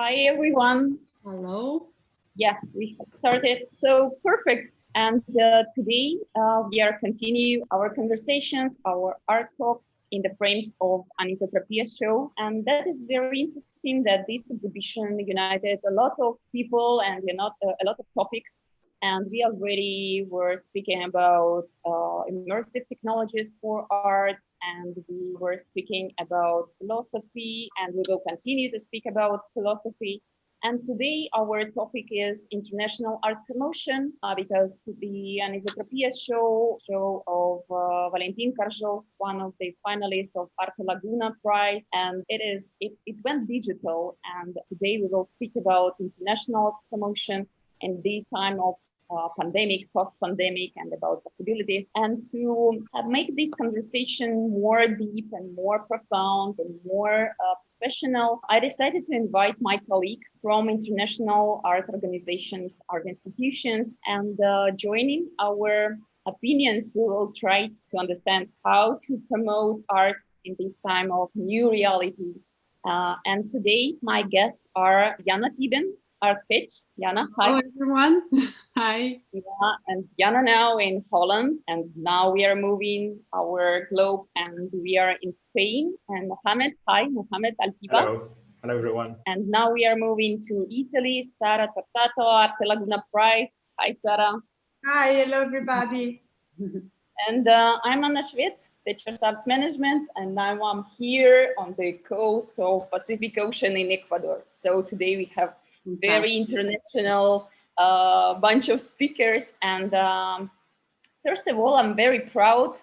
Hi, everyone. Hello. Yeah, we have started. So perfect. And today we are continue our conversations, our art talks in the frames of Anisotropia show. And that is very interesting that this exhibition united a lot of people and a lot of topics. And we already were speaking about immersive technologies for art, and we were speaking about philosophy, and we will continue to speak about philosophy. And today our topic is international art promotion because the Anisotropia show of Valentin Karjov, one of the finalists of Arte Laguna Prize, and it went digital. And today we will speak about international promotion in this time of pandemic, post-pandemic, and about possibilities. And to make this conversation more deep and more profound and more professional, I decided to invite my colleagues from international art organizations, art institutions, and joining our opinions, we will try to understand how to promote art in this time of new reality. And today, my guests are Jana Tiben, art pitch. Jana, hi. Hello, everyone. Hi. Yeah, and Jana now in Holland, and now we are moving our globe, and we are in Spain. And Mohamed, hi, Mohamed Altiba. Hello, hello everyone. And now we are moving to Italy. Sara Tortato, Arte Laguna Prize. Hi, Sara. Hi, hello everybody. And I'm Anna Schwitz, Teachers Arts Management, and now I'm here on the coast of Pacific Ocean in Ecuador. So today we have very international bunch of speakers. And first of all, I'm very proud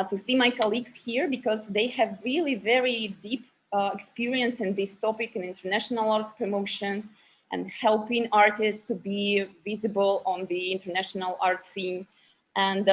to see my colleagues here because they have really very deep experience in this topic in international art promotion and helping artists to be visible on the international art scene. And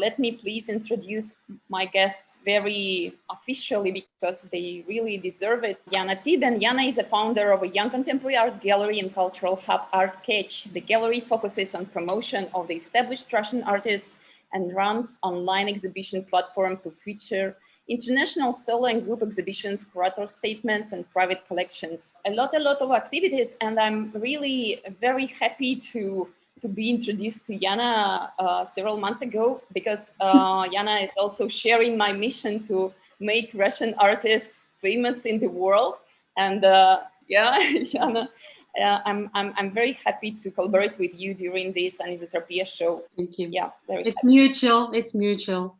let me please introduce my guests very officially because they really deserve it. Jana Tiben. Jana is a founder of a young contemporary art gallery and cultural hub Art Catch. The gallery focuses on promotion of the established Russian artists and runs online exhibition platform to feature international solo and group exhibitions, curator statements, and private collections. A lot of activities, and I'm really very happy to be introduced to Jana several months ago because Jana is also sharing my mission to make Russian artists famous in the world. And yeah, Jana, I'm very happy to collaborate with you during this Anisotropia show. Thank you. Yeah, it's happy. Mutual. It's mutual.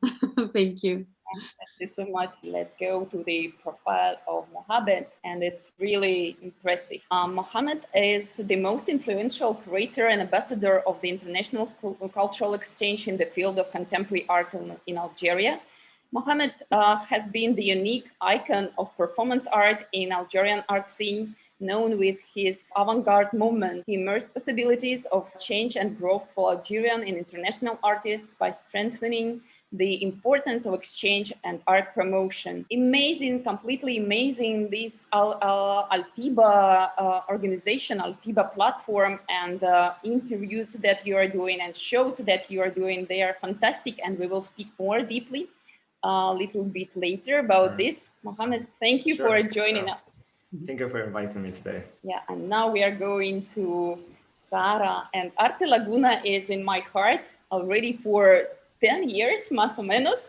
Thank you. Thank you so much. Let's go to the profile of Mohamed, and it's really impressive. Mohamed is the most influential curator and ambassador of the International Cultural Exchange in the field of contemporary art in Algeria. Mohamed has been the unique icon of performance art in Algerian art scene, known with his avant-garde movement. He immersed possibilities of change and growth for Algerian and international artists by strengthening the importance of exchange and art promotion. Amazing, completely amazing, this Altiba organization, Altiba platform, and interviews that you are doing and shows that you are doing, they are fantastic, and we will speak more deeply a little bit later about this. Mohamed, thank you for joining us. Thank you for inviting me today. Yeah, and now we are going to Sara, and Arte Laguna is in my heart already for 10 years, más o menos.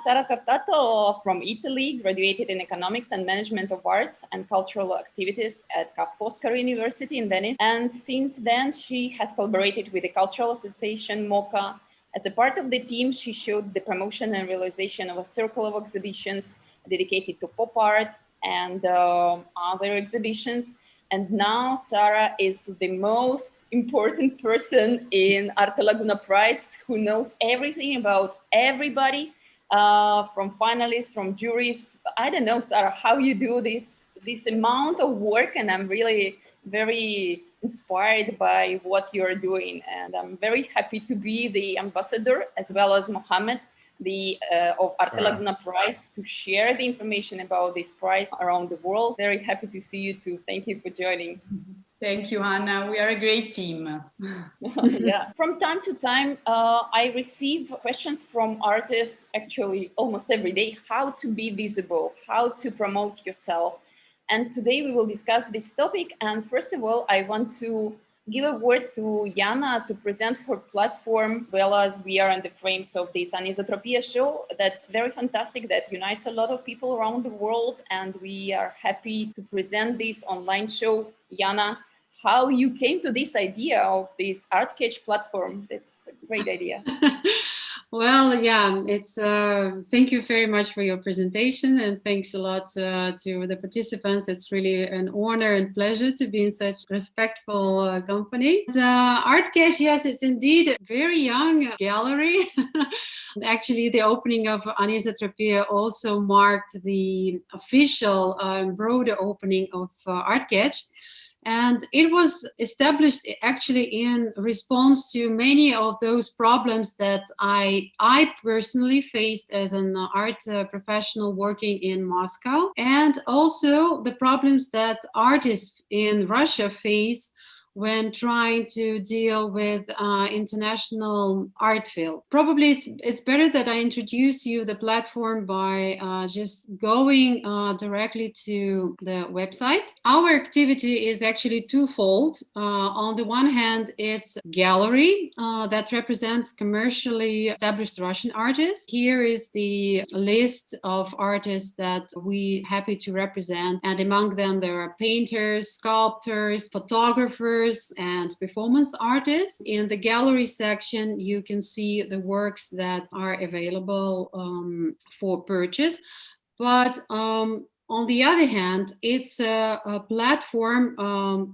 Sara Tortato from Italy, graduated in Economics and Management of Arts and Cultural Activities at Ca' Foscari University in Venice. And since then, she has collaborated with the Cultural Association MOCA. As a part of the team, she showed the promotion and realization of a circle of exhibitions dedicated to pop art and other exhibitions. And now Sarah is the most important person in Arte Laguna Prize, who knows everything about everybody, from finalists, from juries. I don't know, Sarah, how you do this amount of work, and I'm really very inspired by what you're doing. And I'm very happy to be the ambassador, as well as Mohammed, of Arte Laguna Prize, to share the information about this prize around the world. Very happy to see you too. Thank you for joining. Thank you, Anna. We are a great team. Yeah. From time to time, I receive questions from artists, actually almost every day, how to be visible, how to promote yourself. And today we will discuss this topic. And first of all, I want to give a word to Jana to present her platform, as well as we are in the frames of this Anisotropia show. That's very fantastic, that unites a lot of people around the world. And we are happy to present this online show. Jana, how you came to this idea of this ArtCatch platform? That's a great idea. Well, yeah, it's thank you very much for your presentation, and thanks a lot to the participants. It's really an honor and pleasure to be in such respectful company. ArtCatch, yes, it's indeed a very young gallery. Actually, the opening of Anisotropia also marked the official broader opening of ArtCatch. And it was established actually in response to many of those problems that I personally faced as an art professional working in Moscow, and also the problems that artists in Russia face when trying to deal with international art field. Probably it's better that I introduce you the platform by just going directly to the website. Our activity is actually twofold. On the one hand, it's a gallery that represents commercially established Russian artists. Here is the list of artists that we happy to represent, and among them there are painters, sculptors, photographers, and performance artists. In the gallery section, you can see the works that are available for purchase. But on the other hand, it's a platform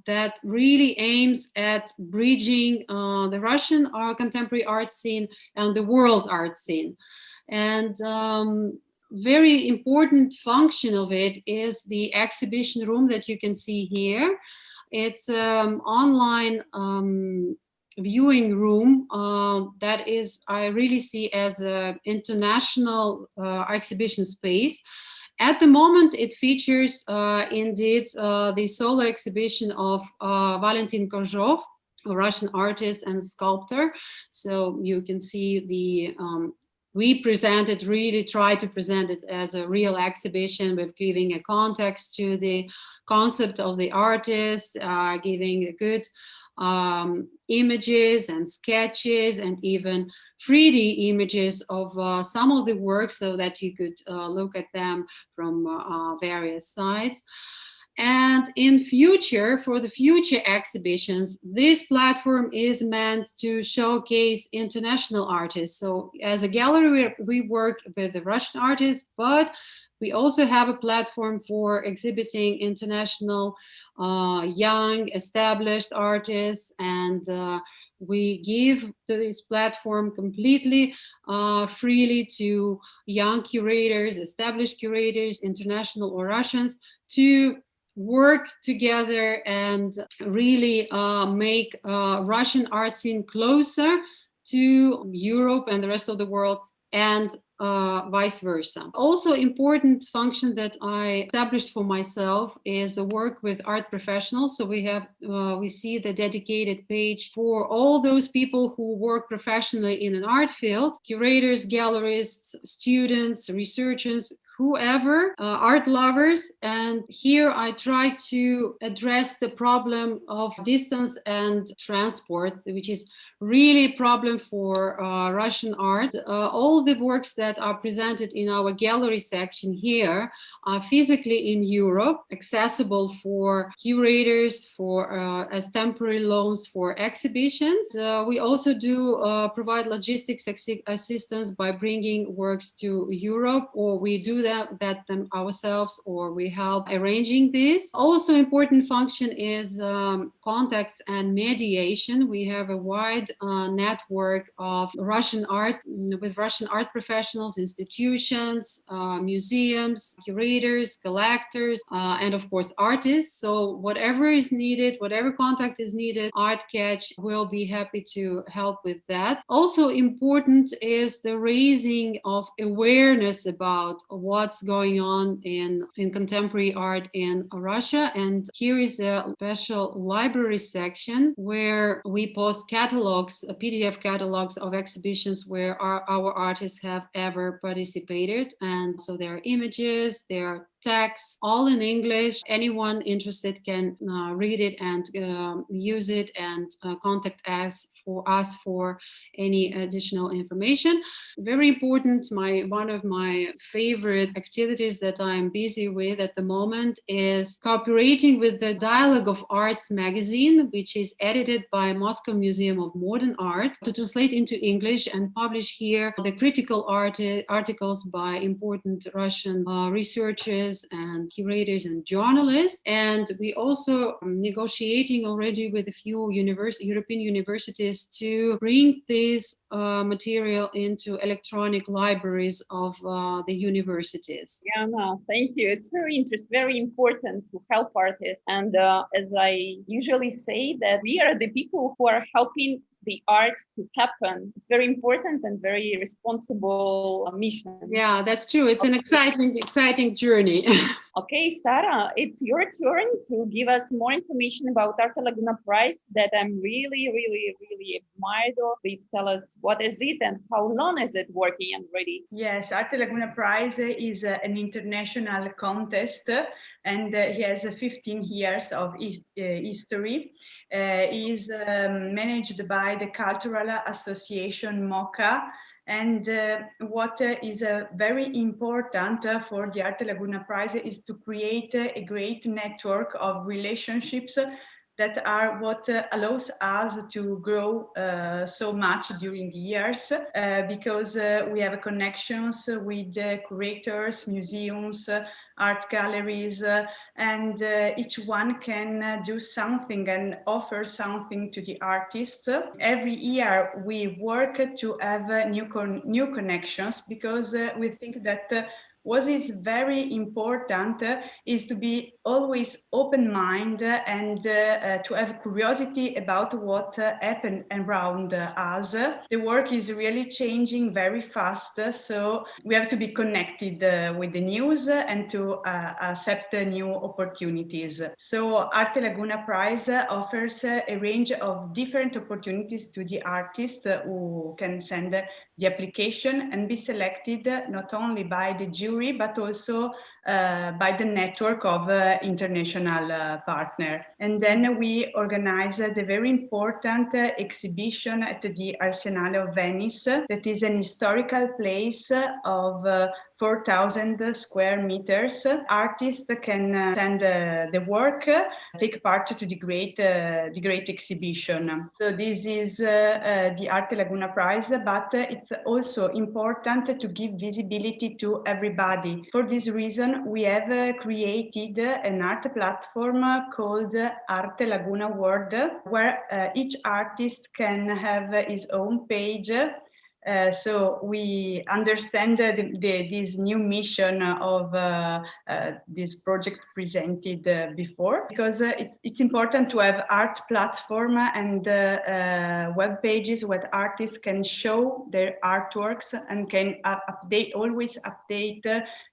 that really aims at bridging the Russian contemporary art scene and the world art scene. And very important function of it is the exhibition room that you can see here. It's online viewing room that is, I really see as an international exhibition space. At the moment, it features indeed the solo exhibition of Valentin Kozhov, a Russian artist and sculptor. So you can see the we really try to present it as a real exhibition with giving a context to the concept of the artist, giving a good images and sketches and even 3D images of some of the works so that you could look at them from various sides. And in future, for the future exhibitions, this platform is meant to showcase international artists. So as a gallery, we work with the Russian artists, but we also have a platform for exhibiting international young established artists, and we give this platform completely freely to young curators, established curators, international or Russians, to work together and really make Russian art scene closer to Europe and the rest of the world, and vice versa. Also important function that I established for myself is the work with art professionals. So we see the dedicated page for all those people who work professionally in an art field: curators, gallerists, students, researchers, whoever, art lovers. And here I try to address the problem of distance and transport, which is really problem for Russian art. All the works that are presented in our gallery section here are physically in Europe, accessible for curators, for as temporary loans for exhibitions. We also do provide logistics assistance by bringing works to Europe, or we do that them ourselves, or we help arranging this. Also important function is contacts and mediation. We have a wide network of Russian art with Russian art professionals, institutions, museums, curators, collectors, and of course artists. So whatever is needed, whatever contact is needed, ArtCatch will be happy to help with that. Also important is the raising of awareness about what's going on in contemporary art in Russia. And here is a special library section where we post catalogs, PDF catalogs of exhibitions where our artists have ever participated. And so there are images, there are texts, all in English. Anyone interested can read it and use it and contact us for any additional information. Very important, one of my favorite activities that I'm busy with at the moment is cooperating with the Dialogue of Arts magazine, which is edited by Moscow Museum of Modern Art, to translate into English and publish here the critical articles by important Russian researchers and curators and journalists. And we also negotiating already with a few European universities to bring this material into electronic libraries of the universities. Yeah, no, thank you. It's very interesting, very important to help artists. And as I usually say, that we are the people who are helping the art to happen. It's very important and very responsible mission. Yeah, that's true. It's an exciting journey. Okay, Sarah, it's your turn to give us more information about Arte Laguna Prize that I'm really admired of. Please tell us what is it and how long is it working and ready? Yes, Arte Laguna Prize is an international contest and he has 15 years of history. Is managed by the Cultural Association MOCA. And what is very important for the Arte Laguna Prize is to create a great network of relationships that are what allows us to grow so much during the years because we have connections with curators, museums, art galleries, and each one can do something and offer something to the artists. Every year we work to have new connections because we think that what is very important is to be always open-minded and to have curiosity about what happened around us. The work is really changing very fast, so we have to be connected with the news and to accept new opportunities. So Arte Laguna Prize offers a range of different opportunities to the artists who can send the application and be selected not only by the jury but also by the network of international partners. And then we organize the very important exhibition at the Arsenale of Venice, that is an historical place of 4,000 square meters. Artists can send the work, take part to the great exhibition. So this is the Arte Laguna Prize, but it's also important to give visibility to everybody. For this reason, we have created an art platform called Arte Laguna World, where each artist can have his own page. So we understand this new mission of this project presented before, because it's important to have art platform and web pages where artists can show their artworks and can always update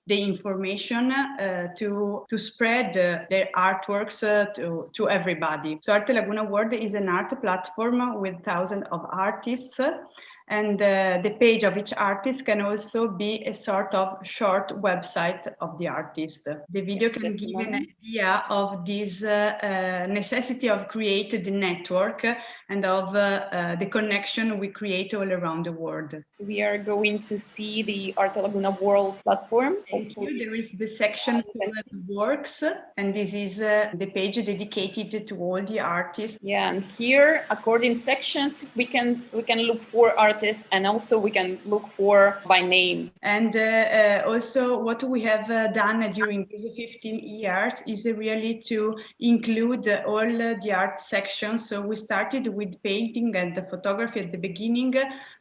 the information to spread their artworks to everybody. So Arte Laguna World is an art platform with thousands of artists And the page of each artist can also be a sort of short website of the artist. The video can give an idea of this necessity of creating the network and of the connection we create all around the world. We are going to see the Arte Laguna World platform. Hopefully. There is the section called Works, and this is the page dedicated to all the artists. Yeah, and here, according sections, we can look for artists, and also we can look for by name. And also, what we have done during these 15 years is really to include all the art sections. So we started with painting and the photography at the beginning,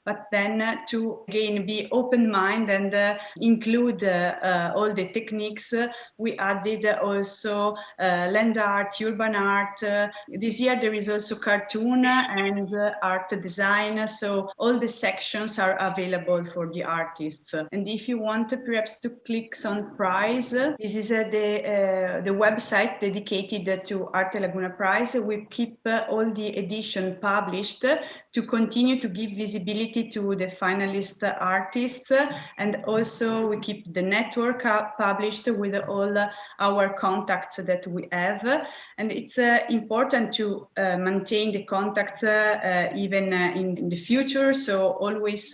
but then to again be open-minded and include all the techniques, we added also land art, urban art. This year there is also cartoon and art design. So all the sections are available for the artists. And if you want perhaps to click on prize, this is the website dedicated to Arte Laguna Prize. We keep all the edition published to continue to give visibility to the finalist artists, and also we keep the network published with all our contacts that we have. And it's important to maintain the contacts even in the future. So always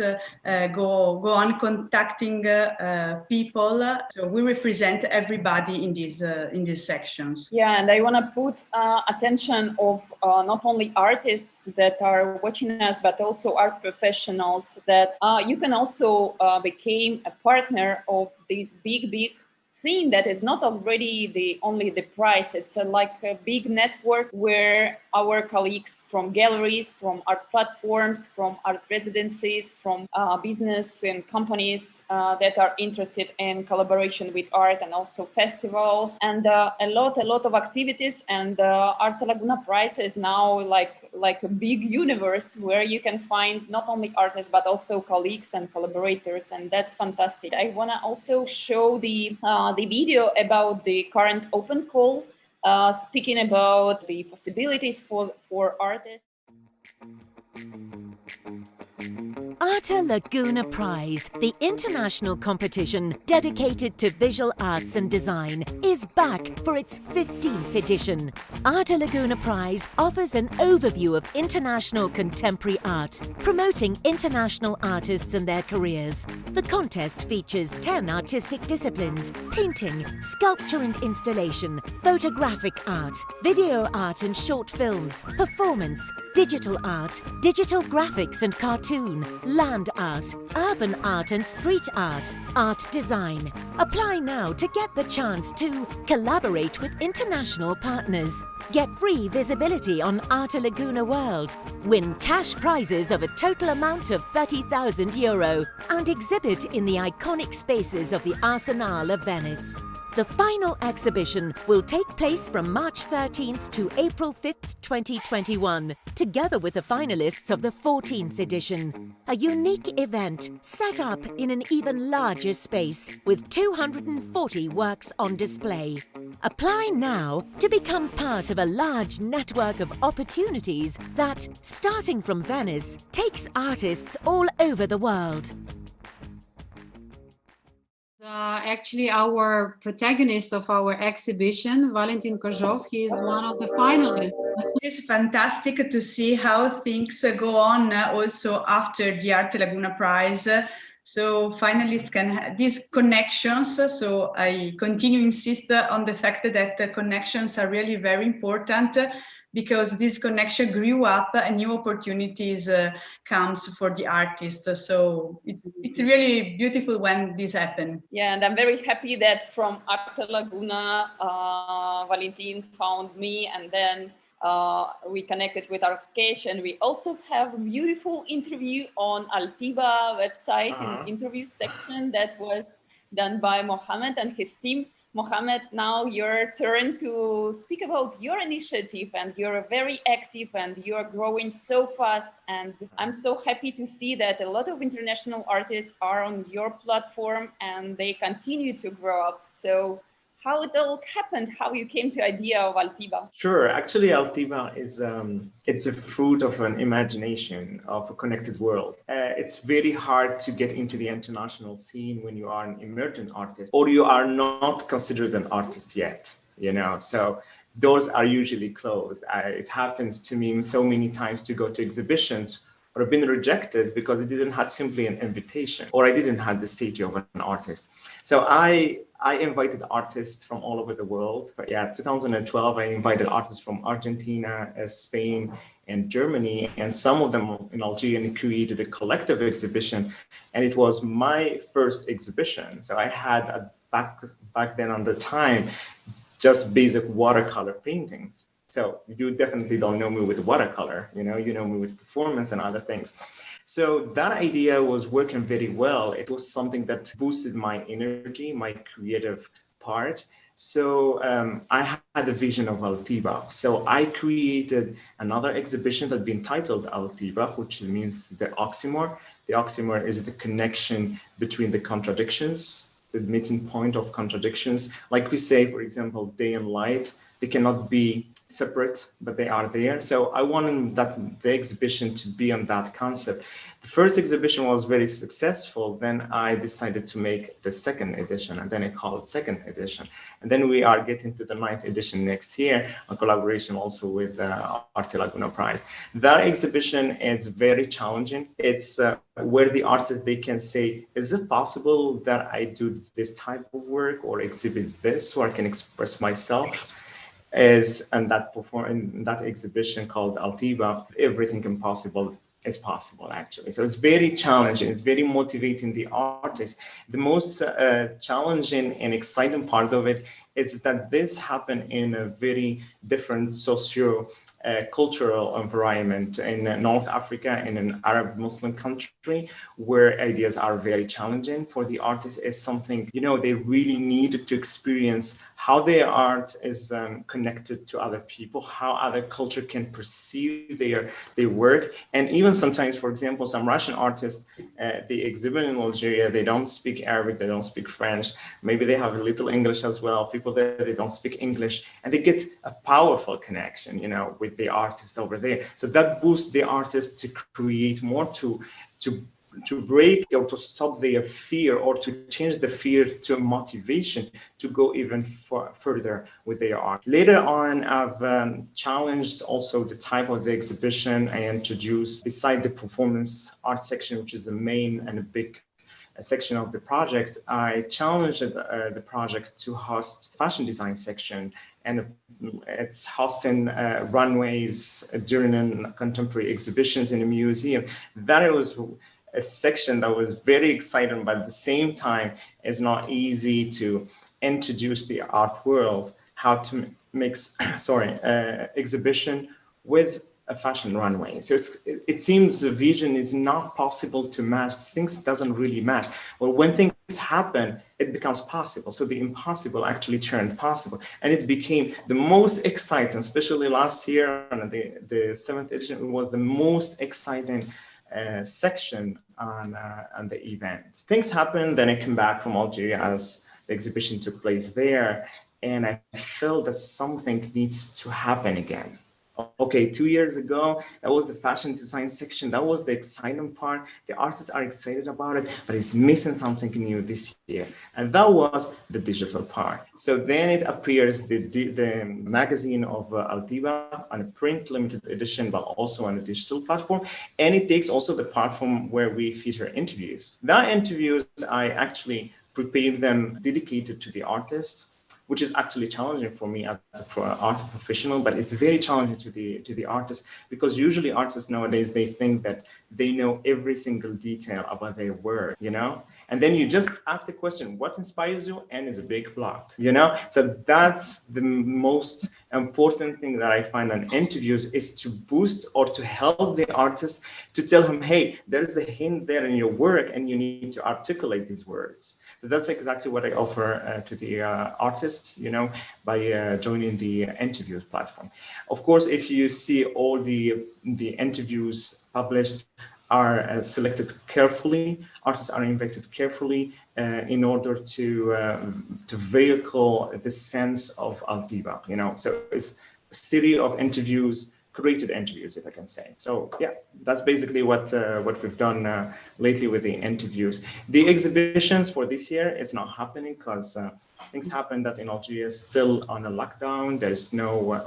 go on contacting people. So we represent everybody in these sections. Yeah, and I want to put attention of not only artists that are watching us, but also art professionals, that you can also become a partner of this big scene that is not already only the prize. It's like a big network where our colleagues from galleries, from art platforms, from art residencies, from business and companies that are interested in collaboration with art, and also festivals, and a lot of activities. And Arte Laguna Prize is now like a big universe where you can find not only artists but also colleagues and collaborators, and that's fantastic. I want to also show the video about the current open call, speaking about the possibilities for artists. Arte Laguna Prize, the international competition dedicated to visual arts and design, is back for its 15th edition. Arte Laguna Prize offers an overview of international contemporary art, promoting international artists and their careers. The contest features 10 artistic disciplines: painting, sculpture and installation, photographic art, video art and short films, performance, digital art, digital graphics and cartoon, land art, urban art and street art, art design. Apply now to get the chance to collaborate with international partners. Get free visibility on Arte Laguna World, win cash prizes of a total amount of €30,000, and exhibit in the iconic spaces of the Arsenal of Venice. The final exhibition will take place from March 13th to April 5th, 2021, together with the finalists of the 14th edition. A unique event set up in an even larger space with 240 works on display. Apply now to become part of a large network of opportunities that, starting from Venice, takes artists all over the world. Actually, our protagonist of our exhibition, Valentin Kozhov, he is one of the finalists. It's fantastic to see how things go on also after the Arte Laguna Prize. So finalists can have these connections. So I continue to insist on the fact that connections are really very important, because this connection grew up and new opportunities comes for the artist. So it's really beautiful when this happens. Yeah, and I'm very happy that from Arte Laguna, Valentin found me, and then we connected with our cage, and we also have a beautiful interview on Altiva website in the interview section that was done by Mohammed and his team. Mohammed, now your turn to speak about your initiative, and you're very active and you're growing so fast, and I'm so happy to see that a lot of international artists are on your platform and they continue to grow up. So how it all happened, how you came to the idea of Altiva. Sure. Actually, Altiva is it's a fruit of an imagination of a connected world. It's very hard to get into the international scene when you are an emergent artist or you are not considered an artist yet. So doors are usually closed. It happens to me so many times to go to exhibitions or have been rejected because it didn't have simply an invitation or I didn't have the status of an artist. So I invited artists from all over the world. But yeah, 2012, I invited artists from Argentina, Spain, and Germany, and some of them in Algeria, and created a collective exhibition. And it was my first exhibition. So I had back then on the time, just basic watercolor paintings. So you definitely don't know me with watercolor, you know me with performance and other things. So that idea was working very well. It was something that boosted my energy, my creative part. So I had a vision of Altiva. So I created another exhibition that been titled Altiva, which means the oxymoron. The oxymoron is the connection between the contradictions, the meeting point of contradictions. Like we say, for example, day and light, they cannot be separate, but they are there. So I wanted the exhibition to be on that concept. The first exhibition was very successful. Then I decided to make the second edition, and then I called it second edition. And then we are getting to the 9th edition next year, in collaboration also with Arte Laguna Prize. That exhibition is very challenging. It's where the artists, they can say, is it possible that I do this type of work or exhibit this so I can express myself? In that exhibition called Altiva, everything impossible is possible, actually. So it's very challenging. It's very motivating the artist. The most challenging and exciting part of it is that this happened in a very different cultural environment in North Africa, in an Arab Muslim country, where ideas are very challenging for the artist. Is something, they really need to experience how their art is connected to other people, how other culture can perceive their work. And even sometimes, for example, some Russian artists, they exhibit in Algeria, they don't speak Arabic, they don't speak French, maybe they have a little English as well, people there, they don't speak English, and they get a powerful connection, with the artist over there. So that boosts the artist to create more, to break or to stop their fear, or to change the fear to motivation to go even further with their art. Later on, I've challenged also the type of the exhibition. I introduced, beside the performance art section, which is the main and a big section of the project, I challenged the project to host fashion design section, and it's hosting runways during contemporary exhibitions in a museum. That was a section that was very exciting, but at the same time, it's not easy to introduce the art world, how to mix, exhibition with a fashion runway. So it seems the vision is not possible to match. Things doesn't really match. Well, when things happen, it becomes possible. So the impossible actually turned possible. And it became the most exciting, especially last year on the 7th edition, it was the most exciting section on the event. Things happened, then I came back from Algeria as the exhibition took place there, and I felt that something needs to happen again. Okay, 2 years ago, that was the fashion design section. That was the exciting part. The artists are excited about it, but it's missing something new this year. And that was the digital part. So then it appears the magazine of Altiva on a print limited edition, but also on a digital platform. And it takes also the platform where we feature interviews. That interviews, I actually prepared them dedicated to the artist, which is actually challenging for me as an art professional, but it's very challenging to the artist, because usually artists nowadays, they think that they know every single detail about their work, And then you just ask a question, what inspires you? And it's a big block, So that's the most important thing that I find on interviews, is to boost or to help the artist, to tell him, hey, there's a hint there in your work and you need to articulate these words. So that's exactly what I offer to the artist, by joining the interviews platform. Of course, if you see all the interviews published are selected carefully. Artists are invited carefully in order to vehicle the sense of Altiba. So it's a series of interviews, created interviews, if I can say. So yeah, that's basically what we've done lately with the interviews. The exhibitions for this year is not happening because things happen that in Algeria is still on a lockdown. There is no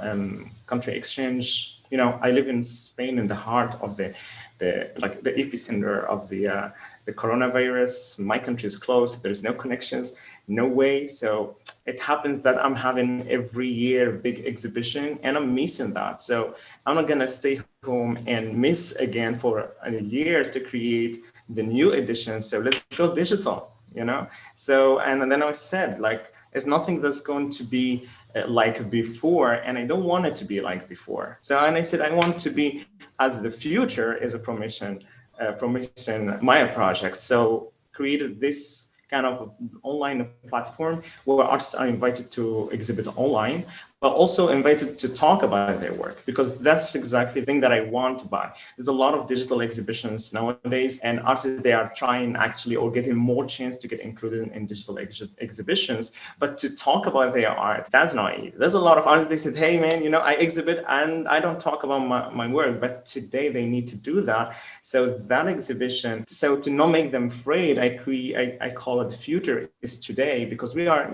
country exchange. I live in Spain, in the heart of the epicenter of the coronavirus. My country is closed. There is no connections, no way. So it happens that I'm having every year big exhibition, and I'm missing that. So I'm not gonna stay home and miss again for a year to create the new edition. So let's go digital. So and then I said, like, it's nothing that's going to be like before, and I don't want it to be like before. So and I said I want to be as the future is a promission Maya project. So created this kind of online platform where artists are invited to exhibit online, but also invited to talk about their work, because that's exactly the thing that I want to buy. There's a lot of digital exhibitions nowadays, and artists, they are trying actually or getting more chance to get included in digital exhibitions, but to talk about their art, that's not easy. There's a lot of artists, they said, hey man, I exhibit and I don't talk about my work, but today they need to do that. So that exhibition, so to not make them afraid, I call it the future is today, because we are,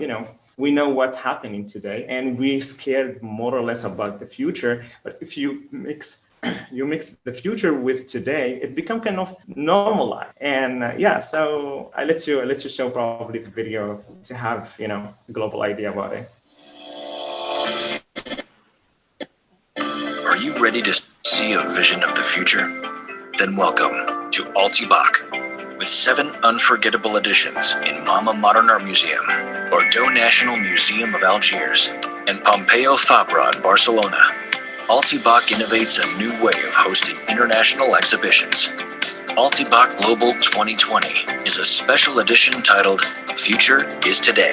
we know what's happening today, and we're scared more or less about the future. But if you mix the future with today, it becomes kind of normalized. And so I let you show probably the video to have a global idea about it. Are you ready to see a vision of the future? Then welcome to Altibach, with 7 unforgettable editions in Mama Modern Art Museum, Bordeaux National Museum of Algiers, and Pompeu Fabra in Barcelona. Altibach innovates a new way of hosting international exhibitions. Altibach Global 2020 is a special edition titled Future is Today.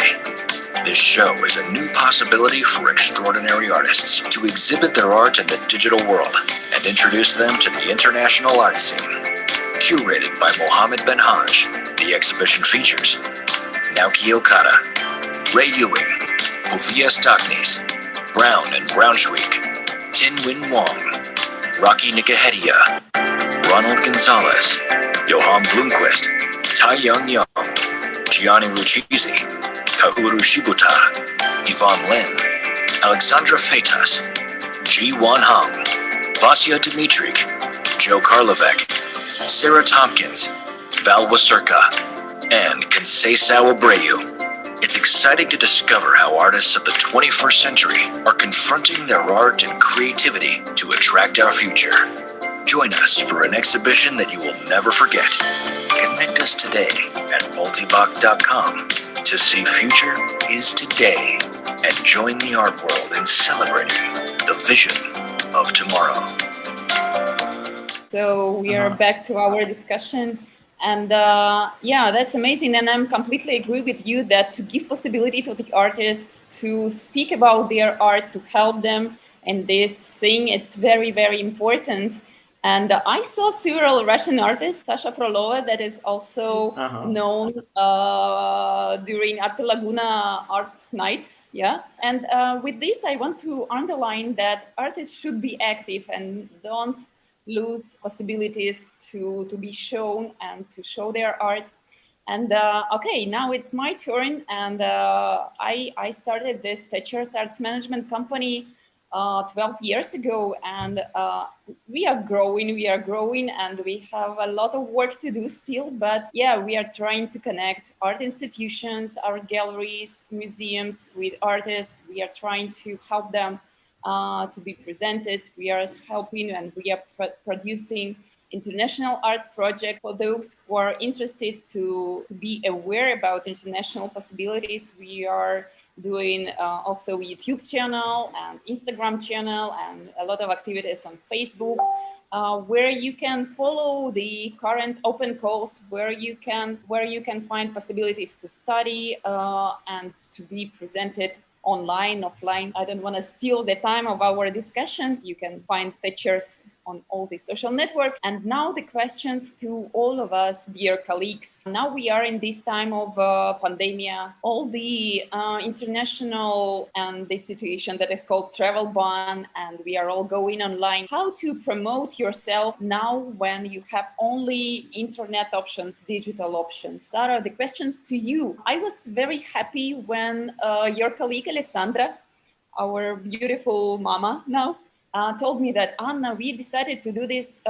This show is a new possibility for extraordinary artists to exhibit their art in the digital world and introduce them to the international art scene. Curated by Mohammed Ben Haj, the exhibition features Naoki Okada, Ray Ewing, Hofia Stagnis, Brown and Braunschweig, Tin Win Wong, Rocky Nikahedia, Ronald Gonzalez, Johan Blomqvist, Tai Young Young, Gianni Lucchese, Kahuru Shibuta, Yvonne Lin, Alexandra Feitas, Ji Wan Hong, Vasya Dimitrik, Joe Karlovic, Sarah Tompkins, Val Wasurka, and Conceição Abreu. It's exciting to discover how artists of the 21st century are confronting their art and creativity to attract our future. Join us for an exhibition that you will never forget. Connect us today at multibach.com to see Future is Today and join the art world in celebrating the vision of tomorrow. So we are back to our discussion, and that's amazing. And I'm completely agree with you that to give possibility to the artists to speak about their art, to help them in this thing, it's very, very important. And I saw several Russian artists, Sasha Frolova, that is also known during Arte Laguna art nights. Yeah. And with this, I want to underline that artists should be active and don't lose possibilities to be shown and to show their art. And okay, now it's my turn. And I started this Teachers Arts Management company 12 years ago, and we are growing, and we have a lot of work to do still. But yeah, we are trying to connect art institutions, art galleries, museums with artists. We are trying to help them to be presented. We are helping and we are producing international art projects for those who are interested to be aware about international possibilities. We are doing also YouTube channel and Instagram channel and a lot of activities on Facebook, where you can follow the current open calls, where you can find possibilities to study and to be presented online, offline. I don't want to steal the time of our discussion. You can find Teachers on all the social networks. And now the questions to all of us, dear colleagues. Now we are in this time of pandemia, all the international and the situation that is called travel ban, and we are all going online. How to promote yourself now when you have only internet options, digital options? Sara, the questions to you. I was very happy when your colleague Alessandra, our beautiful mama now, told me that, Anna, we decided to do this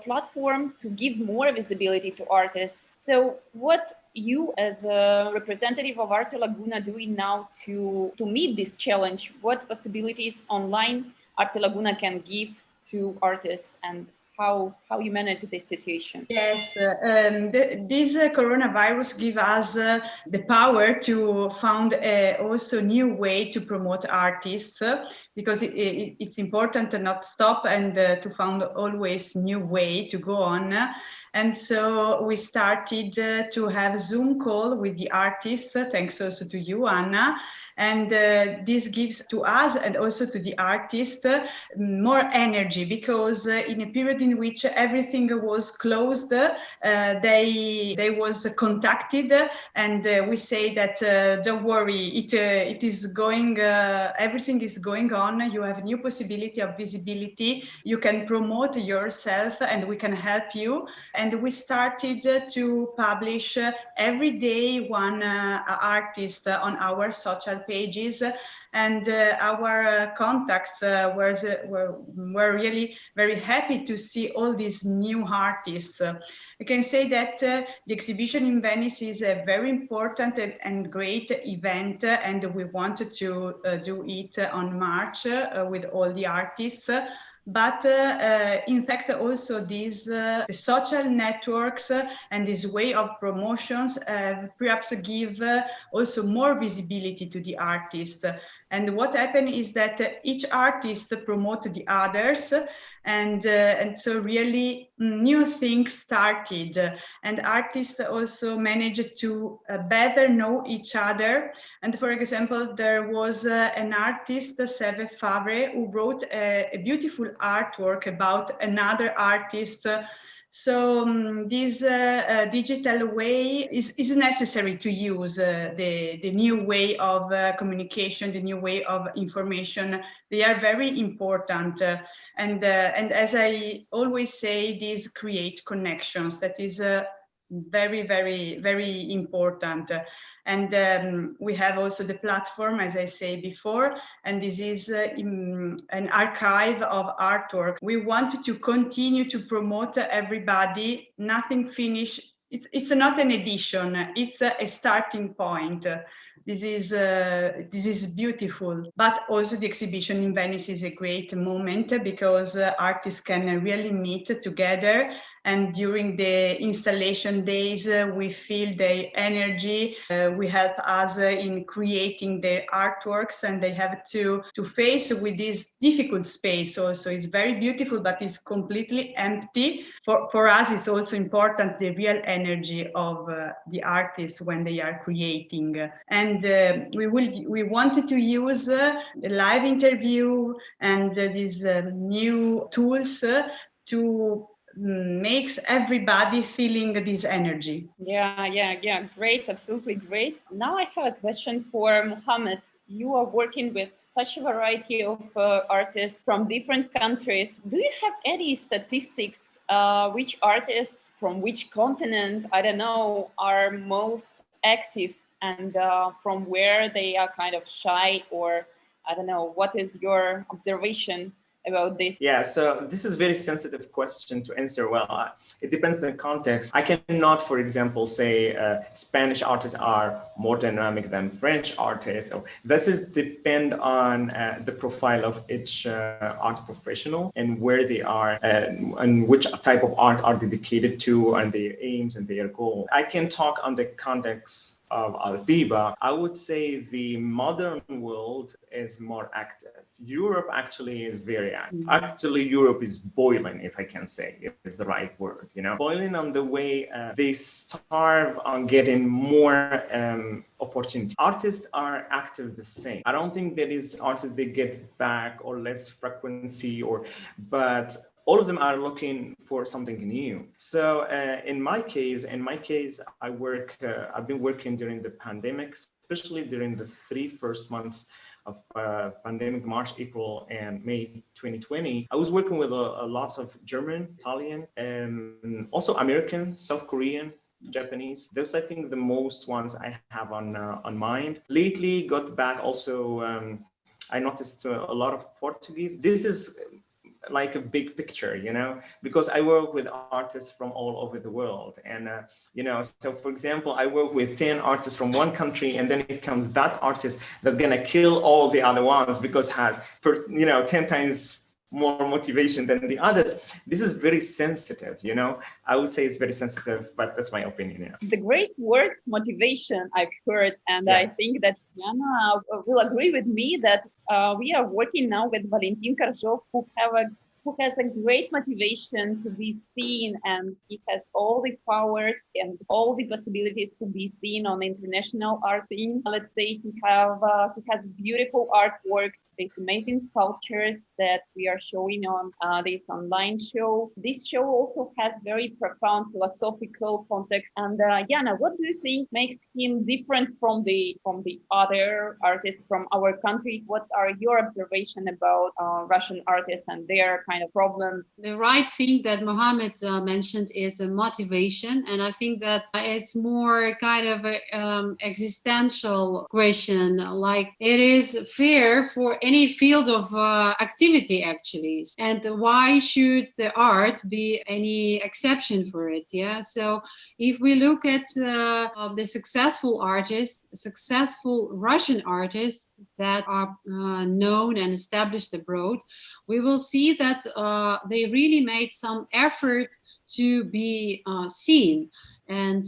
platform to give more visibility to artists. So what you as a representative of Arte Laguna doing now to meet this challenge? What possibilities online Arte Laguna can give to artists, and how you manage this situation? Yes, this coronavirus give us the power to found also new way to promote artists, because it's important to not stop and to found always new way to go on. And so we started to have Zoom call with the artists, thanks also to you, Anna. And this gives to us and also to the artists more energy, because in a period in which everything was closed, they was contacted, and we say that don't worry, it is going, everything is going on. You have a new possibility of visibility. You can promote yourself, and we can help you. And we started to publish every day one artist on our social pages, and our contacts were really very happy to see all these new artists. I can say that the exhibition in Venice is a very important and great event, and we wanted to do it on March with all the artists. But in fact, also these social networks and this way of promotions perhaps give also more visibility to the artist. And what happened is that each artist promote the others, and so really new things started, and artists also managed to better know each other. And for example, there was an artist, Seve Favre, who wrote a beautiful artwork about another artist. So this digital way is necessary to use the new way of communication, the new way of information. They are very important, and as I always say, these create connections. That is very, very, very important. And we have also the platform, as I say before, and this is an archive of artwork. We want to continue to promote everybody, nothing finished. It's not an edition, it's a starting point. This is beautiful, but also the exhibition in Venice is a great moment, because artists can really meet together. And during the installation days, we feel their energy. We help us in creating their artworks, and they have to face with this difficult space. Also, it's very beautiful, but it's completely empty. For us, it's also important the real energy of the artists when they are creating. And we wanted to use the live interview and these new tools to makes everybody feeling this energy. Yeah, great, absolutely great. Now I have a question for Mohammed. You are working with such a variety of artists from different countries. Do you have any statistics, which artists from which continent, I don't know, are most active, and from where they are kind of shy, or I don't know, what is your observation about this? Yeah, so this is a very sensitive question to answer. Well, it depends on the context. I cannot, for example, say Spanish artists are more dynamic than French artists. So this is depend on the profile of each art professional and where they are and which type of art are dedicated to and their aims and their goal. I can talk on the context of Altiba. I would say the modern world is more active. Europe actually is very active. Actually, Europe is boiling, if I can say, is the right word, you know. Boiling on the way they starve on getting more opportunity. Artists are active the same. I don't think there is artists they get back or less frequency, but all of them are looking for something new. So in my case, I've been working during the pandemic, especially during the first months of pandemic, March, April, and May 2020. I was working with a lots of German, Italian, also American, South Korean, Japanese. Those, I think, the most ones I have on mind. Lately, got back also. I noticed a lot of Portuguese. This is like a big picture, because I work with artists from all over the world. And, so for example, I work with 10 artists from one country, and then it comes that artist that's gonna kill all the other ones because has, 10 times more motivation than the others. This is very sensitive, I would say it's very sensitive, but that's my opinion. Yeah. The great word motivation I've heard, and I think that Jana will agree with me that we are working now with Valentin Karjov, who has a great motivation to be seen, and he has all the powers and all the possibilities to be seen on international art scene. Let's say he has beautiful artworks, these amazing sculptures that we are showing on this online show. This show also has very profound philosophical context. And Jana, what do you think makes him different from the other artists from our country? What are your observations about Russian artists and their kind of problems? The right thing that Mohammed mentioned is a motivation, and I think that it's more kind of an existential question, like it is fair for any field of activity actually, and why should the art be any exception for it? Yeah, so if we look at the successful artists, successful Russian artists that are known and established abroad, we will see that they really made some effort to be seen, and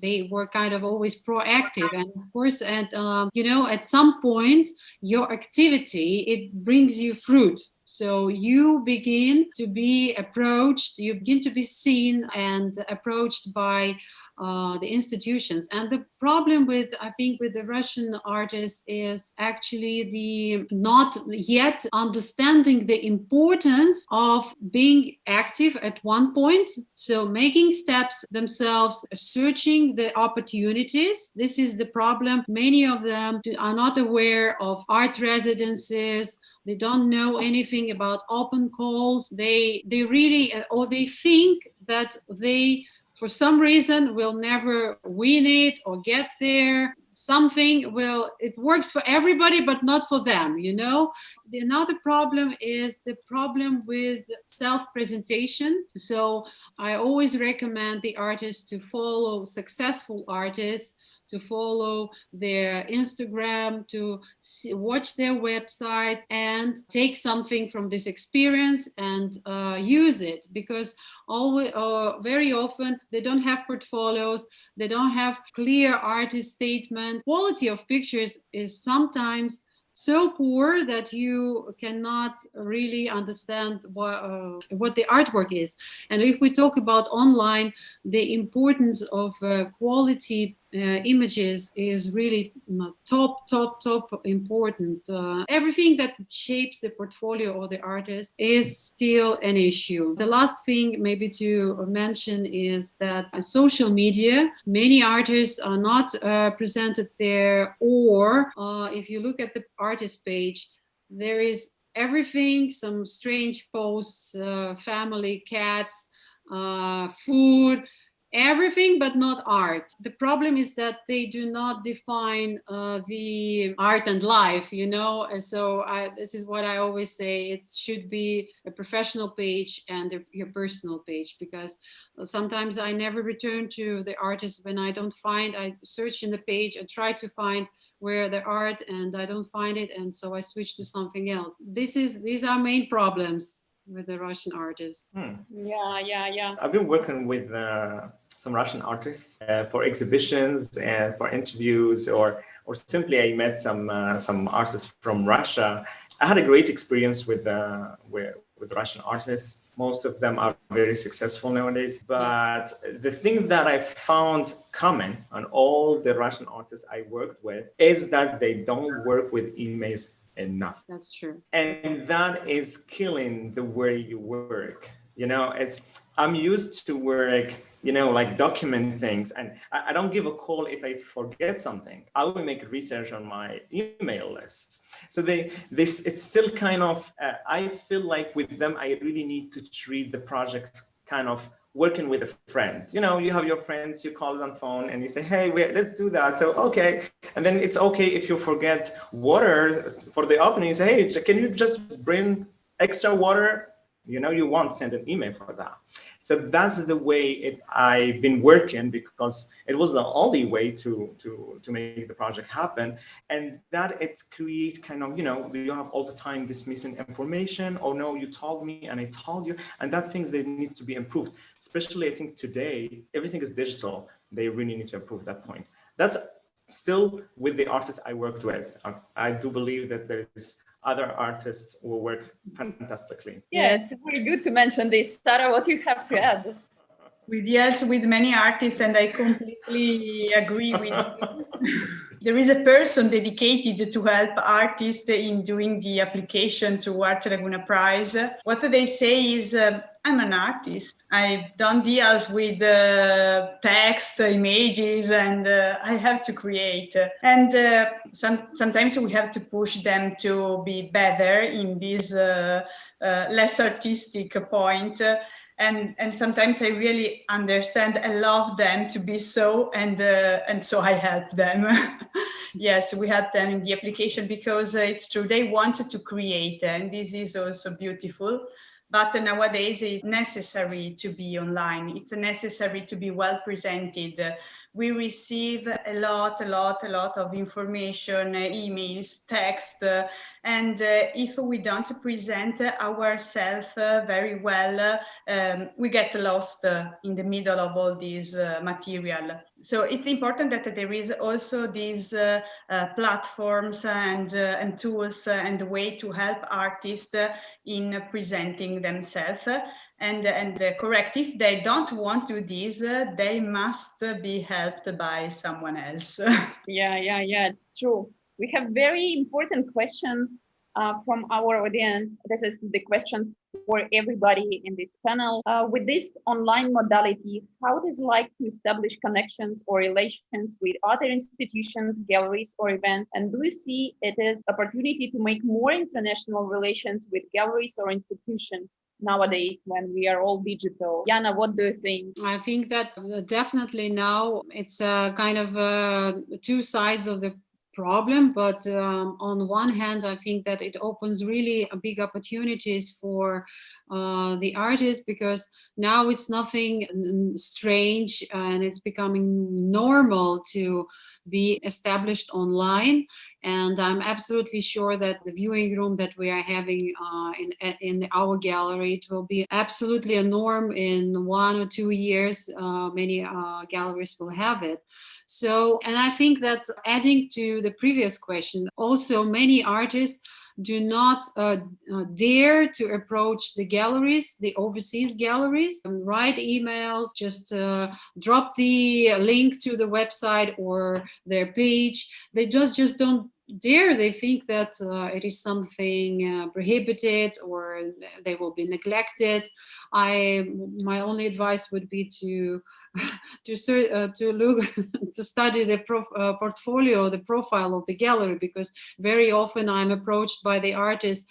they were kind of always proactive. And of course, at some point, your activity, it brings you fruit. So you begin to be approached, you begin to be seen and approached by the institutions. And the problem I think with the Russian artists is actually the not yet understanding the importance of being active at one point. So making steps themselves, searching the opportunities. This is the problem. Many of them are not aware of art residencies. They don't know anything about open calls. They really, or they think that they, for some reason, will never win it or get there. It works for everybody, but not for them, Another problem is the problem with self-presentation. So I always recommend the artists to follow successful artists, to follow their Instagram, to watch their websites and take something from this experience and use it, because very often they don't have portfolios, they don't have clear artist statements. Quality of pictures is sometimes so poor that you cannot really understand what the artwork is. And if we talk about online, the importance of quality images is really top important. Everything that shapes the portfolio of the artist is still an issue. The last thing maybe to mention is that social media, many artists are not presented there, or if you look at the artist page, there is everything, some strange posts, family, cats, food, everything but not art. The problem is that they do not define the art and life, and so this is what I always say. It should be a professional page and your personal page, because sometimes I never return to the artist when I don't find. I search in the page and try to find where the art, and I don't find it, and so I switch to something else. These are main problems with the Russian artists. Yeah. I've been working with some Russian artists for exhibitions and for interviews, or simply I met some artists from Russia. I had a great experience with Russian artists. Most of them are very successful nowadays. But the thing that I found common on all the Russian artists I worked with is that they don't work with images enough. That's true. And that is killing the way you work. I'm used to work, like document things, and I don't give a call if I forget something. I will make research on my email list. So it's still kind of, I feel like with them, I really need to treat the project kind of working with a friend. You have your friends, you call them on phone and you say, hey, wait, let's do that. So, okay. And then it's okay if you forget water for the opening, you say, hey, can you just bring extra water? You won't send an email for that. So that's the way I've been working, because it was the only way to make the project happen. And that it create kind of, you have all the time this missing information. Oh no, you told me and I told you, and that things that need to be improved. Especially, I think today, everything is digital. They really need to improve that point. That's still with the artists I worked with. I do believe that there's other artists will work fantastically. Yeah, it's very good to mention this. Sarah, what you have to add? With many artists, and I completely agree with you. There is a person dedicated to help artists in doing the application to Arte Laguna Prize. What they say is, I'm an artist. I've done deals with text, images, and I have to create. And sometimes we have to push them to be better in this less artistic point. And sometimes I really understand and love them to be so, and so I help them. Yes, we help them in the application because it's true, they wanted to create, and this is also beautiful. But nowadays it's necessary to be online. It's necessary to be well presented. We receive a lot of information, emails, text, and if we don't present ourselves very well, we get lost in the middle of all this material. So it's important that there is also these platforms and tools and way to help artists in presenting themselves. And correct, if they don't want to do this, they must be helped by someone else. Yeah, it's true. We have very important question from our audience. This is the question for everybody in this panel. With this online modality, how does it like to establish connections or relations with other institutions, galleries, or events? And do you see it as opportunity to make more international relations with galleries or institutions nowadays when we are all digital? Jana, what do you think? I think that definitely now it's kind of two sides of the problem, but on one hand, I think that it opens really big opportunities for the artists, because now it's nothing strange and it's becoming normal to be established online. And I'm absolutely sure that the viewing room that we are having in our gallery, it will be absolutely a norm in 1 or 2 years. Many galleries will have it. So, and I think that adding to the previous question, also many artists do not dare to approach the galleries, the overseas galleries, and write emails, just drop the link to the website or their page. They just don't dare. They think that it is something prohibited, or they will be neglected. My only advice would be to look to study the portfolio, the profile of the gallery, because very often I'm approached by the artists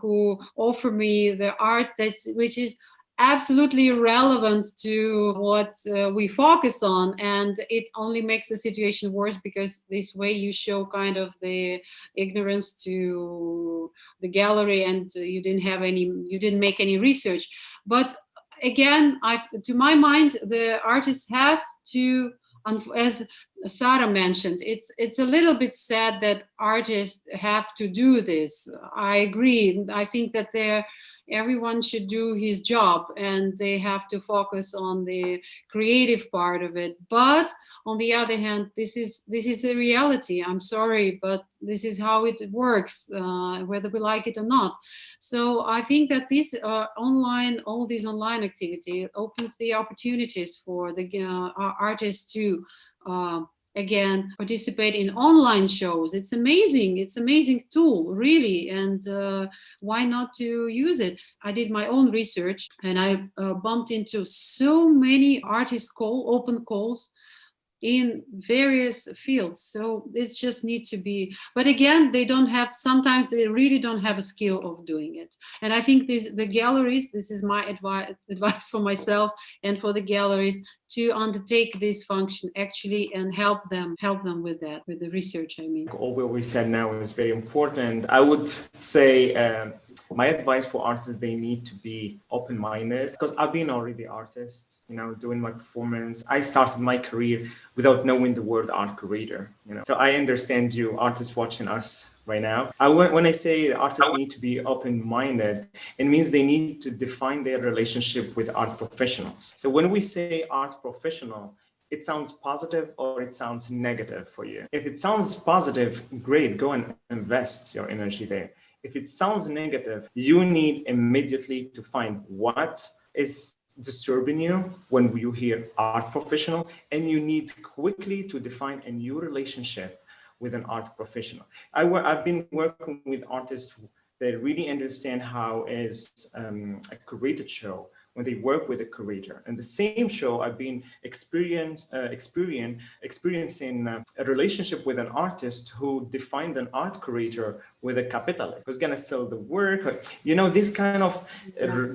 who offer me the art which is absolutely irrelevant to what we focus on, and it only makes the situation worse, because this way you show kind of the ignorance to the gallery, and you didn't make any research. But again, to my mind, the artists have to, as Sarah mentioned, it's a little bit sad that artists have to do this. I agree. I think that everyone should do his job, and they have to focus on the creative part of it. But on the other hand, this is the reality. I'm sorry, but this is how it works, whether we like it or not. So I think that all these online activity opens the opportunities for the artists to again, participate in online shows. It's amazing. It's amazing tool, really. And why not to use it? I did my own research and I bumped into so many artist open calls in various fields. So this just needs to be, but again, sometimes they really don't have a skill of doing it. And I think the galleries, this is my advice for myself and for the galleries, to undertake this function actually and help them with that, with the research, I mean. All what we said now is very important. I would say my advice for artists, they need to be open-minded, because I've been already artist, doing my performance. I started my career without knowing the word art curator, So I understand you artists watching us right now. When I say artists need to be open-minded, it means they need to define their relationship with art professionals. So when we say art professional, it sounds positive or it sounds negative for you. If it sounds positive, great, go and invest your energy there. If it sounds negative, you need immediately to find what is disturbing you when you hear art professional, and you need quickly to define a new relationship with an art professional. I've been working with artists that really understand how is a curated show when they work with a curator. And the same show, I've been experiencing a relationship with an artist who defined an art curator with a capitalist who's going to sell the work. This kind of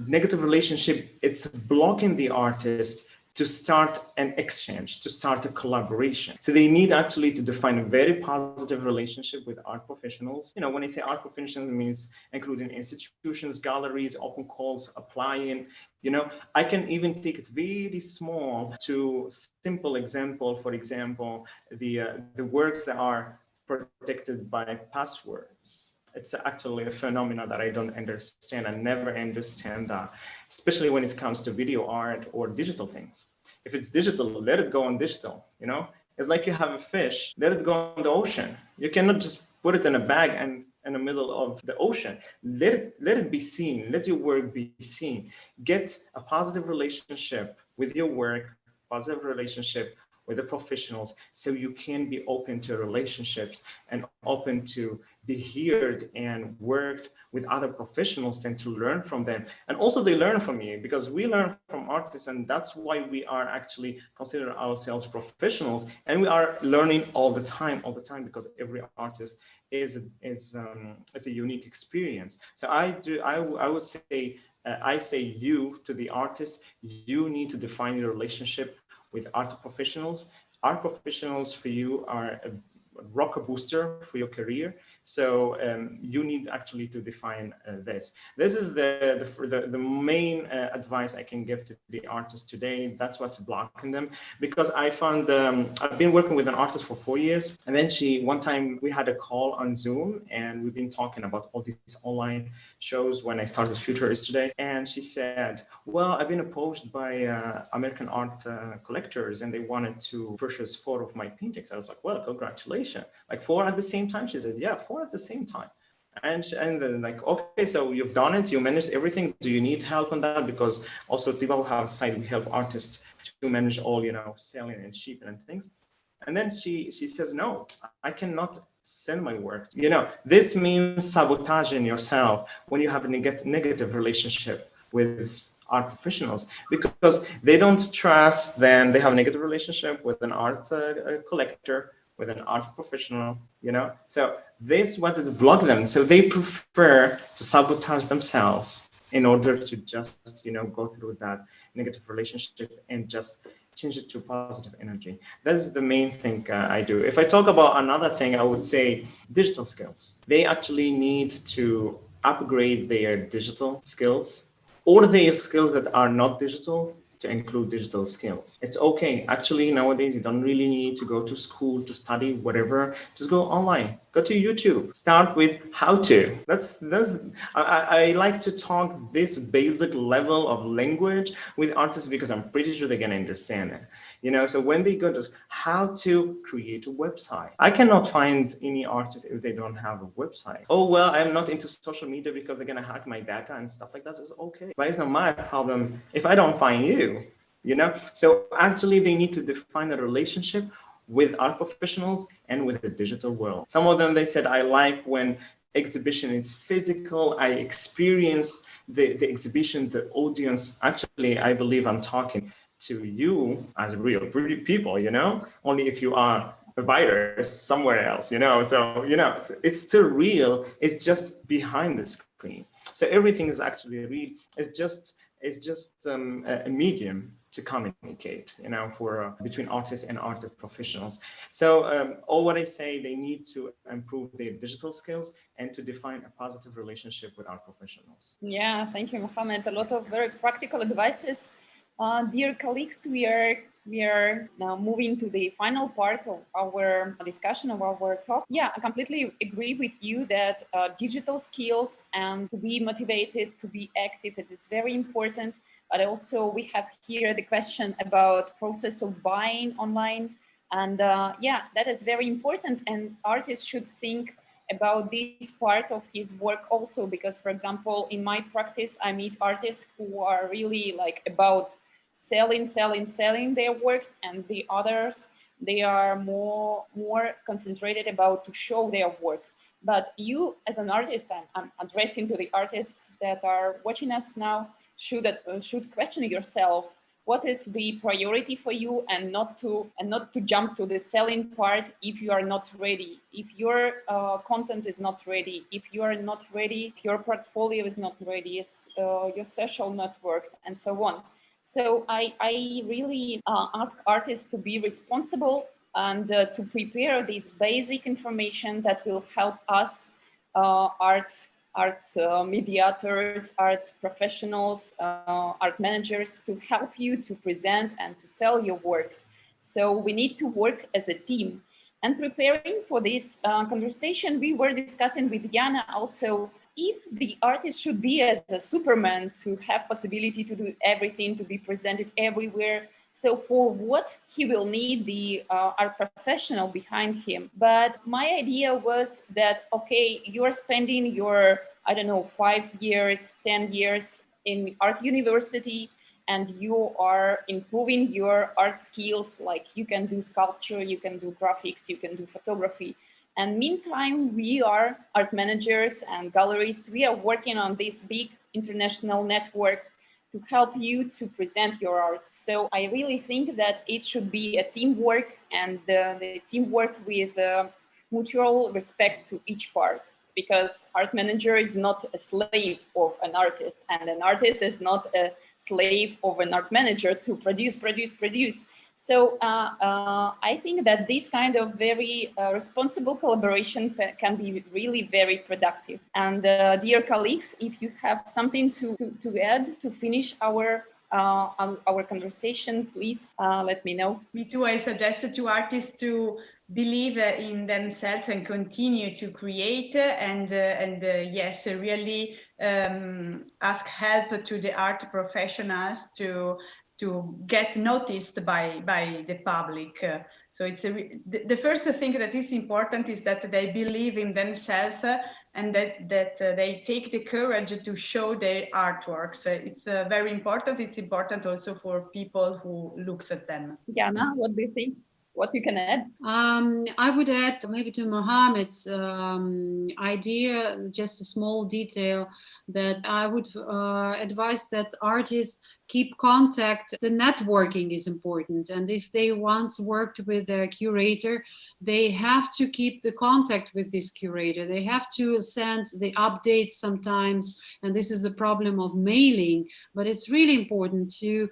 negative relationship, it's blocking the artist to start an exchange, to start a collaboration. So they need actually to define a very positive relationship with art professionals. When I say art professionals, it means including institutions, galleries, open calls, applying. I can even take it very small to simple example. For example, the works that are protected by passwords. It's actually a phenomenon that I don't understand. I never understand that, especially when it comes to video art or digital things. If it's digital, let it go on digital, It's like you have a fish, let it go on the ocean. You cannot just put it in a bag and in the middle of the ocean. Let it be seen, let your work be seen. Get a positive relationship with your work, positive relationship with the professionals, so you can be open to relationships and open to be heard and worked with other professionals and to learn from them. And also they learn from you, because we learn from artists, and that's why we are actually consider ourselves professionals, and we are learning all the time, because every artist is a unique experience. So I would say, I say you to the artist, you need to define your relationship with art professionals. Art professionals for you are a rocker booster for your career. So you need actually to define this. This is the main advice I can give to the artists today. That's what's blocking them, because I found I've been working with an artist for 4 years, and then one time we had a call on Zoom, and we've been talking about all these online shows when I started Futurist today. And she said, well, I've been approached by American art collectors, and they wanted to purchase 4 of my paintings. I was like, well, congratulations. Like 4 at the same time? She said, yeah, 4 at the same time. And then like, okay, so you've done it, you managed everything. Do you need help on that? Because also Tiba have a site, we help artists to manage all, selling and shipping and things. And then she says, no, I cannot send my work. This means sabotaging yourself when you have a negative relationship with art professionals, because they don't trust, then they have a negative relationship with an art collector, with an art professional, So this wanted to block them. So they prefer to sabotage themselves in order to just, go through that negative relationship and just change it to positive energy. That's the main thing I do. If I talk about another thing, I would say digital skills. They actually need to upgrade their digital skills, or their skills that are not digital, to include digital skills. It's okay. Actually, nowadays, you don't really need to go to school to study whatever. Just go online. Go to YouTube. Start with how to. I like to talk this basic level of language with artists, because I'm pretty sure they can understand it. So when they go to how to create a website, I cannot find any artist if they don't have a website. Oh, well, I'm not into social media because they're going to hack my data and stuff like that. It's okay. But it's not my problem if I don't find you, So actually they need to define a relationship with art professionals and with the digital world. Some of them, they said, I like when exhibition is physical, I experience the exhibition, the audience. Actually, I believe I'm talking to you as real people, you know, only if you are a virus somewhere else, you know. So, you know, it's still real, it's just behind the screen. So everything is actually real. It's just a medium to communicate, you know, for between artists and art professionals. So all what I say, they need to improve their digital skills and to define a positive relationship with art professionals. Yeah, thank you, Mohammed. A lot of very practical advices. Dear colleagues, we are now moving to the final part of our discussion of our talk. Yeah, I completely agree with you that digital skills and to be motivated, to be active, it is very important. But also we have here the question about process of buying online. And yeah, that is very important. And artists should think about this part of his work also, because, for example, in my practice, I meet artists who are really like about selling their works, and the others, they are more concentrated about to show their works. But you as an artist, I'm addressing to the artists that are watching us now, should question yourself, what is the priority for you, and not to jump to the selling part if you are not ready, if your content is not ready, if you are not ready, if your portfolio is not ready, it's your social networks and so on. So I really ask artists to be responsible and to prepare this basic information that will help us arts mediators, arts professionals, art managers, to help you to present and to sell your works. So we need to work as a team. And preparing for this conversation, we were discussing with Jana also if the artist should be as a Superman to have possibility to do everything, to be presented everywhere. So for what he will need the art professional behind him. But my idea was that, okay, you're spending your, I don't know, 5 years, 10 years in art university, and you are improving your art skills, like you can do sculpture, you can do graphics, you can do photography. And meantime, we are art managers and gallerists. We are working on this big international network to help you to present your art. So I really think that it should be a teamwork, and the teamwork with mutual respect to each part, because art manager is not a slave of an artist, and an artist is not a slave of an art manager to produce. So I think that this kind of very responsible collaboration can be really very productive. And dear colleagues, if you have something to add to finish our conversation, please let me know. Me too. I suggested to artists to believe in themselves and continue to create, and yes, really ask help to the art professionals to get noticed by the public. So it's the first thing that is important is that they believe in themselves, and that they take the courage to show their artworks. It's very important. It's important also for people who looks at them. Jana, what do you think? What you can add? I would add maybe to Mohammed's idea, just a small detail, that I would advise that artists keep contact. The networking is important, and if they once worked with a curator, they have to keep the contact with this curator. They have to send the updates sometimes, and this is the problem of mailing, but it's really important to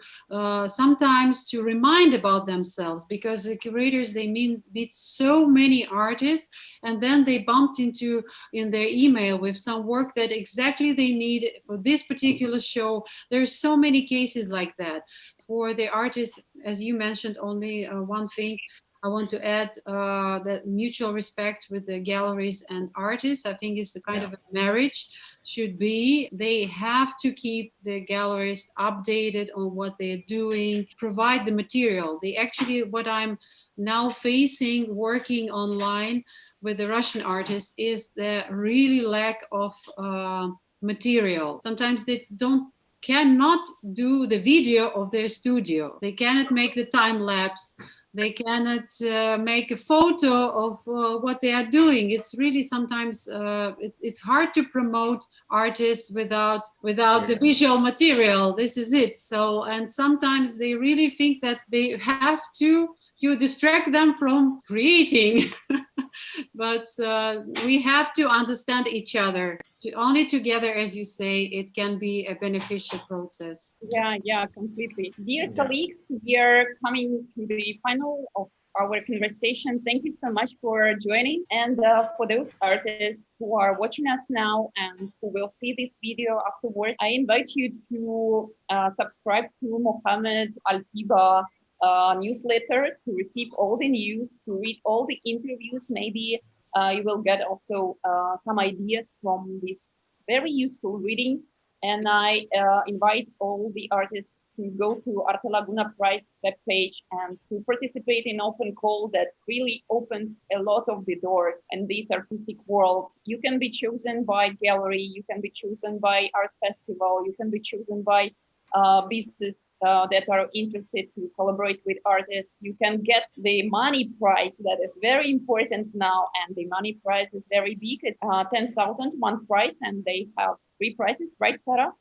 sometimes to remind about themselves, because the curators, they meet so many artists, and then they bumped into in their email with some work that exactly they need for this particular show. There's so many cases like that. For the artists, as you mentioned, only one thing I want to add, that mutual respect with the galleries and artists. I think it's the kind of a marriage should be. They have to keep the galleries updated on what they're doing, provide the material. They actually, what I'm now facing working online with the Russian artists is the really lack of material. Sometimes they cannot do the video of their studio. They cannot make the time lapse. they cannot make a photo of what they are doing. It's really sometimes it's hard to promote artists without the visual material. This is it. So, and sometimes they really think that they have to, you distract them from creating. But we have to understand each other. Only together, as you say, it can be a beneficial process. Yeah, completely. Dear colleagues, we are coming to the final of our conversation. Thank you so much for joining. And for those artists who are watching us now and who will see this video afterwards, I invite you to subscribe to Mohammed Al-Tiba newsletter to receive all the news, to read all the interviews. Maybe you will get also some ideas from this very useful reading. And I invite all the artists to go to Arte Laguna Prize webpage and to participate in open call that really opens a lot of the doors in this artistic world. You can be chosen by gallery, you can be chosen by art festival, you can be chosen by business that are interested to collaborate with artists. You can get the money prize that is very important now, and the money prize is very big. It's 10,000 one prize, and they have 3 prizes, right, Sarah?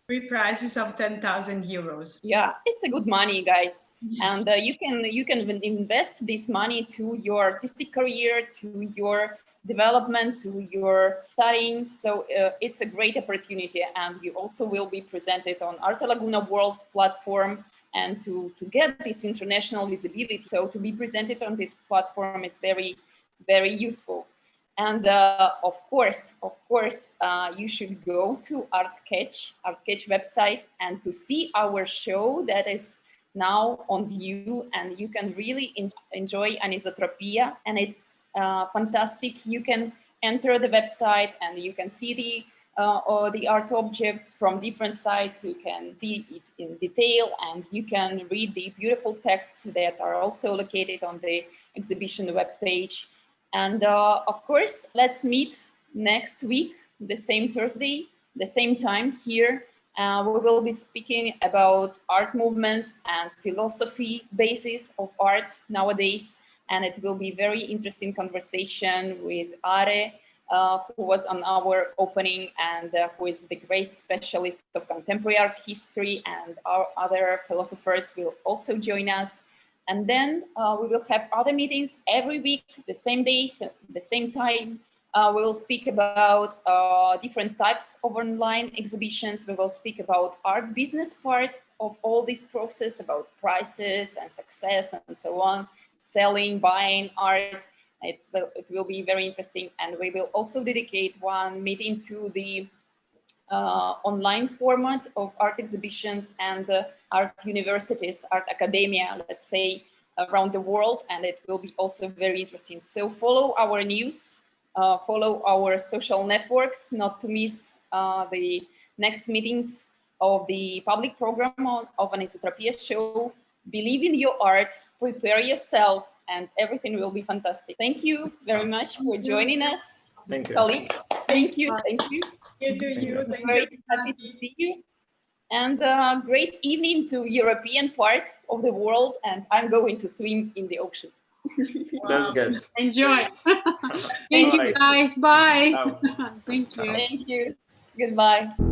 3 prizes of 10,000 euros. Yeah, it's a good money, guys. Yes. And you can invest this money to your artistic career, to your development, to your studying. So it's a great opportunity, and you also will be presented on Arte Laguna World platform, and to get this international visibility. So to be presented on this platform is very, very useful. And of course, you should go to ArtCatch website and to see our show that is now on view, and you can really enjoy Anisotropia, and it's fantastic. You can enter the website and you can see the art objects from different sites. You can see it in detail, and you can read the beautiful texts that are also located on the exhibition webpage. And of course, let's meet next week, the same Thursday, the same time here. We will be speaking about art movements and philosophy basis of art nowadays. And it will be very interesting conversation with Are, who was on our opening, and who is the great specialist of contemporary art history, and our other philosophers will also join us. And then we will have other meetings every week, the same days, the same time. We will speak about different types of online exhibitions. We will speak about art business part of all this process, about prices and success and so on, selling, buying art. It will be very interesting. And we will also dedicate one meeting to the online format of art exhibitions and art universities, art academia, let's say, around the world, and it will be also very interesting. So follow our news, follow our social networks, not to miss the next meetings of the public program of Anisotropia show. Believe in your art, prepare yourself, and everything will be fantastic. Thank you very much for joining us. Thank you. Colleagues, thank you. Thank you. Very happy to see you. And great evening to European part of the world. And I'm going to swim in the ocean. That's good. Enjoy. Thank you, guys. Bye. Ciao. Thank you. Thank you. Goodbye.